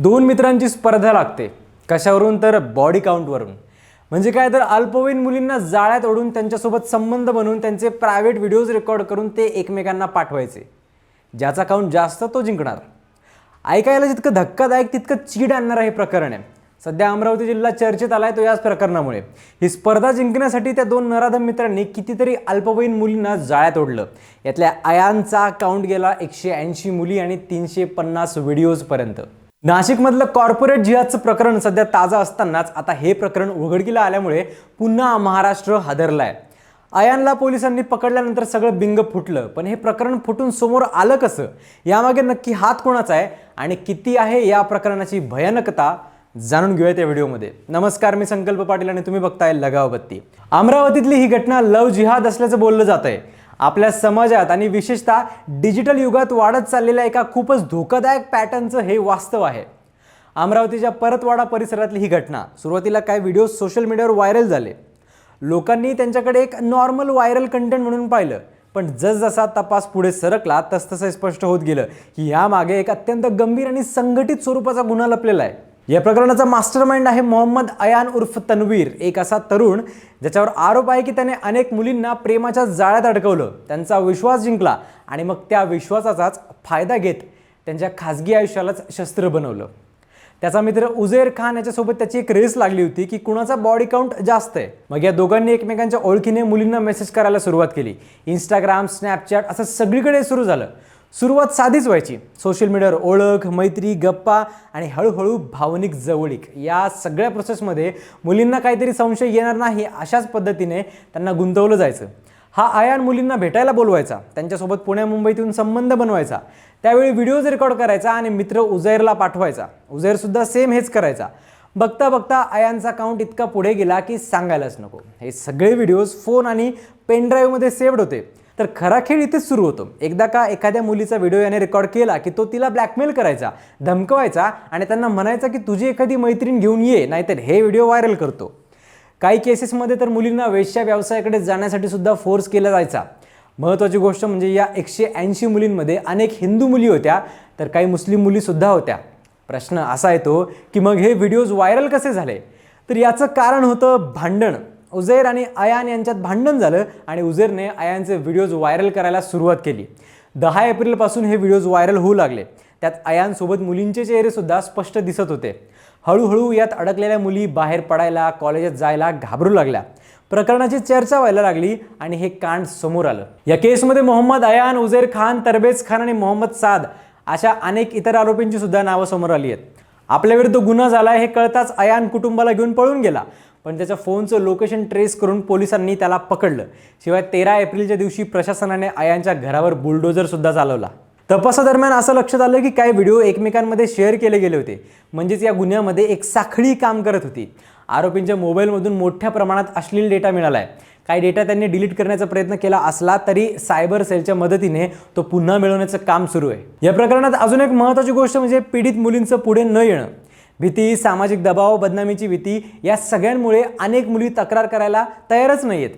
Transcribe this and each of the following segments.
दोन मित्रांची स्पर्धा लागते. कशावरून? तर बॉडी काउंटवरून. म्हणजे काय तर अल्पवयीन मुलींना जाळ्यात ओढून त्यांच्यासोबत संबंध बनवून त्यांचे प्रायव्हेट व्हिडिओज रेकॉर्ड करून ते एकमेकांना पाठवायचे. ज्याचा काउंट जास्त तो जिंकणार. ऐकायला जितकं धक्कादायक तितकं चीड आणणारं हे प्रकरण आहे. सध्या अमरावती जिल्हा चर्चेत आलाय तो याच प्रकरणामुळे. ही स्पर्धा जिंकण्यासाठी त्या दोन नराधम मित्रांनी कितीतरी अल्पवयीन मुलींना जाळ्यात ओढलं. यातल्या आयांचा काउंट गेला 180 मुली आणि 350 व्हिडिओज पर्यंत. नाशिकमधलं कॉर्पोरेट जिहादचं प्रकरण सध्या ताजं असतानाच आता हे प्रकरण उघडकीला आल्यामुळे पुन्हा महाराष्ट्र हादरलाय. आयांला पोलिसांनी पकडल्यानंतर सगळं बिंग फुटलं. पण हे प्रकरण फुटून समोर आलं कसं? यामागे नक्की हात कोणाचा आहे आणि किती आहे या प्रकरणाची भयानकता जाणून घेऊयात या व्हिडिओमध्ये. नमस्कार, मी संकल्प पाटील आणि तुम्ही बघताय लगाव बत्ती. अमरावतीतली ही घटना लव जिहाद असल्याचं बोललं जात आहे. आपल्या समाजात आणि विशेषतः डिजिटल युगात वाढत चाललेल्या एका खूपच धोकादायक पॅटर्नचं हे वास्तव आहे. अमरावतीच्या परतवाडा परिसरातली ही घटना. सुरुवातीला काही व्हिडिओ सोशल मीडियावर व्हायरल झाले. लोकांनी त्यांच्याकडे एक नॉर्मल व्हायरल कंटेंट म्हणून पाहिलं. पण जसजसा तपास पुढे सरकला तसतसं स्पष्ट होत गेलं की यामागे एक अत्यंत गंभीर आणि संघटित स्वरूपाचा गुन्हा लपलेला आहे. या प्रकरणाचा मास्टरमाइंड आहे मोहम्मद अयान उर्फ तन्वीर, एक असा तरुण ज्याच्यावर आरोप आहे की त्याने अनेक मुलींना प्रेमाच्या जाळ्यात अडकवलं, त्यांचा विश्वास जिंकला आणि मग त्या विश्वासाचाच फायदा घेत त्यांच्या खाजगी आयुष्यालाच शस्त्र बनवलं. त्याचा मित्र उझैर खान याच्यासोबत त्याची एक रेस लागली होती की कुणाचा बॉडी काउंट जास्त आहे. मग या दोघांनी एकमेकांच्या ओळखीने मुलींना मेसेज करायला सुरुवात केली. इंस्टाग्राम, स्नॅपचॅट असं सगळीकडे सुरू झालं. सुरुवात साधीच व्हायची. सोशल मीडियावर ओळख, मैत्री, गप्पा आणि हळूहळू भावनिक जवळीक. या सगळ्या प्रोसेसमध्ये मुलींना काहीतरी संशय येणार नाही अशाच पद्धतीने त्यांना गुंतवलं जायचं. हा आयान मुलींना भेटायला बोलवायचा, त्यांच्यासोबत पुण्या मुंबईतून संबंध बनवायचा, त्यावेळी व्हिडिओज रेकॉर्ड करायचा आणि मित्र उझैरला पाठवायचा. उझैरसुद्धा सेम हेच करायचा. बघता बघता आयांचा काउंट इतका पुढे गेला की सांगायलाच नको. हे सगळे व्हिडिओज फोन आणि पेनड्राईव्हमध्ये सेव्ड होते. तर खरा खेळ इथेच सुरू होतो. एकदा का एखाद्या मुलीचा व्हिडिओ याने रेकॉर्ड केला की तो तिला ब्लॅकमेल करायचा, धमकवायचा आणि त्यांना म्हणायचा की तुझी एखादी मैत्रीण घेऊन ये, नाहीतर हे व्हिडिओ व्हायरल करतो. काही केसेसमध्ये तर मुलींना वेश्या व्यवसायाकडे जाण्यासाठी सुद्धा फोर्स केला जायचा. महत्त्वाची गोष्ट म्हणजे या 180 मुलींमध्ये अनेक हिंदू मुली होत्या, तर काही मुस्लिम मुलीसुद्धा होत्या. प्रश्न असा येतो की मग हे व्हिडिओज व्हायरल कसे झाले? तर याचं कारण होतं भांडण. उझैर आणि अयान यांच्यात भांडण झालं आणि उझैरने अयानचे व्हिडिओज व्हायरल करायला सुरुवात केली. 10 एप्रिलपासून हे व्हिडिओज व्हायरल होऊ लागले. त्यात अयानसोबत मुलींचे चेहरेसुद्धा स्पष्ट दिसत होते. हळूहळू यात अडकलेल्या मुली बाहेर पडायला, कॉलेजात जायला घाबरू लागल्या. प्रकरणाची चर्चा व्हायला लागली आणि हे कांड समोर आलं. या केसमध्ये मोहम्मद अयान, उझैर खान, तरबेज खान आणि मोहम्मद साद अशा अनेक इतर आरोपींची सुद्धा नावं समोर आली आहेत. आपल्याविरुद्ध गुन्हा झाला हे कळताच अयान कुटुंबाला घेऊन पळून गेला. पण त्याच्या फोनचं लोकेशन ट्रेस करून पोलिसांनी त्याला पकडलं. शिवाय 13 एप्रिलच्या दिवशी प्रशासनाने अयानच्या घरावर बुलडोझर सुद्धा चालवला. तपासादरम्यान असं लक्षात आलं की काही व्हिडिओ एकमेकांमध्ये शेअर केले गेले होते. म्हणजेच या गुन्ह्यामध्ये एक साखळी काम करत होती. आरोपींच्या मोबाईलमधून मोठ्या प्रमाणात अश्लील डेटा मिळाला आहे. काही डेटा त्यांनी डिलीट करण्याचा प्रयत्न केला असला तरी सायबर सेलच्या मदतीने तो पुन्हा मिळवण्याचं काम सुरू आहे. या प्रकरणात अजून एक महत्त्वाची गोष्ट म्हणजे पीडित मुलींचं पुढे न येणं. भीती, सामाजिक दबाव, बदनामीची भीती या सगळ्यांमुळे अनेक मुली तक्रार करायला तयारच नाही आहेत.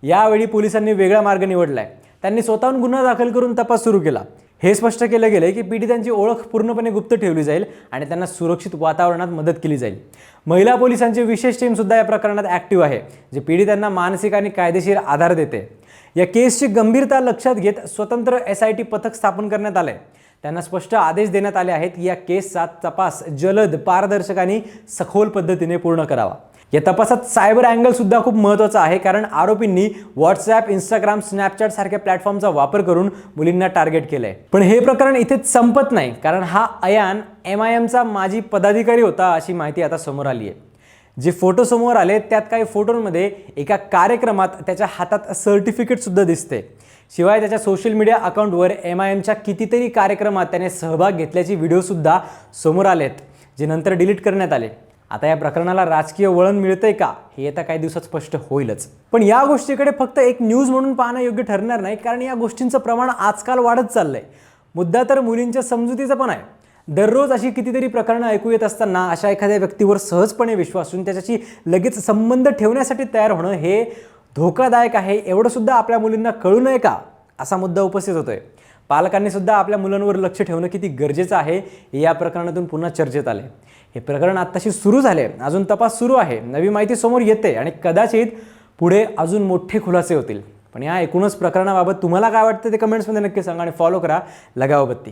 यावेळी पोलिसांनी वेगळा मार्ग निवडला आहे. त्यांनी स्वतःहून गुन्हा दाखल करून तपास सुरू केला. हे स्पष्ट केलं गेलं की पीडितांची ओळख पूर्णपणे गुप्त ठेवली जाईल आणि त्यांना सुरक्षित वातावरणात मदत केली जाईल. महिला पोलिसांची विशेष टीमसुद्धा या प्रकरणात ॲक्टिव्ह आहे, जे पीडितांना मानसिक आणि कायदेशीर आधार देते. या केसची गंभीरता लक्षात घेत स्वतंत्र SIT पथक स्थापन करण्यात आलं आहे. त्यांना स्पष्ट आदेश देण्यात आले आहेत की या केसचा तपास जलद, पारदर्शक आणि सखोल पद्धतीने पूर्ण करावा. या तपासात सायबर अँगल सुद्धा खूप महत्त्वाचा आहे, कारण आरोपींनी व्हॉट्सॲप, इंस्टाग्राम, स्नॅपचॅट सारख्या प्लॅटफॉर्मचा वापर करून मुलींना टार्गेट केलंय. पण हे प्रकरण इथेच संपत नाही, कारण हा अयान MIMचा माजी पदाधिकारी होता अशी माहिती आता समोर आली आहे. जे फोटो समोर आले त्यात काही फोटोंमध्ये एका कार्यक्रमात त्याच्या हातात सर्टिफिकेट सुद्धा दिसते. शिवाय त्याच्या सोशल मीडिया अकाउंटवर MIMच्या कितीतरी कार्यक्रमात त्याने सहभाग घेतल्याची व्हिडिओसुद्धा समोर आलेत, जे नंतर डिलीट करण्यात आले. आता या प्रकरणाला राजकीय वळण मिळतंय का हे येत्या काही दिवसात स्पष्ट होईलच. पण या गोष्टीकडे फक्त एक न्यूज म्हणून पाहणं योग्य ठरणार नाही, कारण या गोष्टींचं प्रमाण आजकाल वाढत चाललंय. मुद्दा तर मुलींच्या समजुतीचा पण आहे. दररोज अशी कितीतरी प्रकरणं ऐकू येत असताना अशा एखाद्या व्यक्तीवर सहजपणे विश्वासून त्याच्याशी लगेच संबंध ठेवण्यासाठी तयार होणं हे धोकादायक आहे. एवढं सुद्धा आपल्या मुलींना कळू नये का असा मुद्दा उपस्थित होतोय. पालकांनी सुद्धा आपल्या मुलांवर लक्ष ठेवणं किती गरजेचं आहे हे या प्रकरणातून पुन्हा चर्चेत आले. हे प्रकरण आत्ताशी सुरू झाले, अजून तपास सुरू आहे, नवी माहिती समोर येते आणि कदाचित पुढे अजून मोठे खुलासे होतील. पण या एकूणच प्रकरणाबाबत तुम्हाला काय वाटतं ते कमेंट्समध्ये नक्की सांगा आणि फॉलो करा लगाव बत्ती.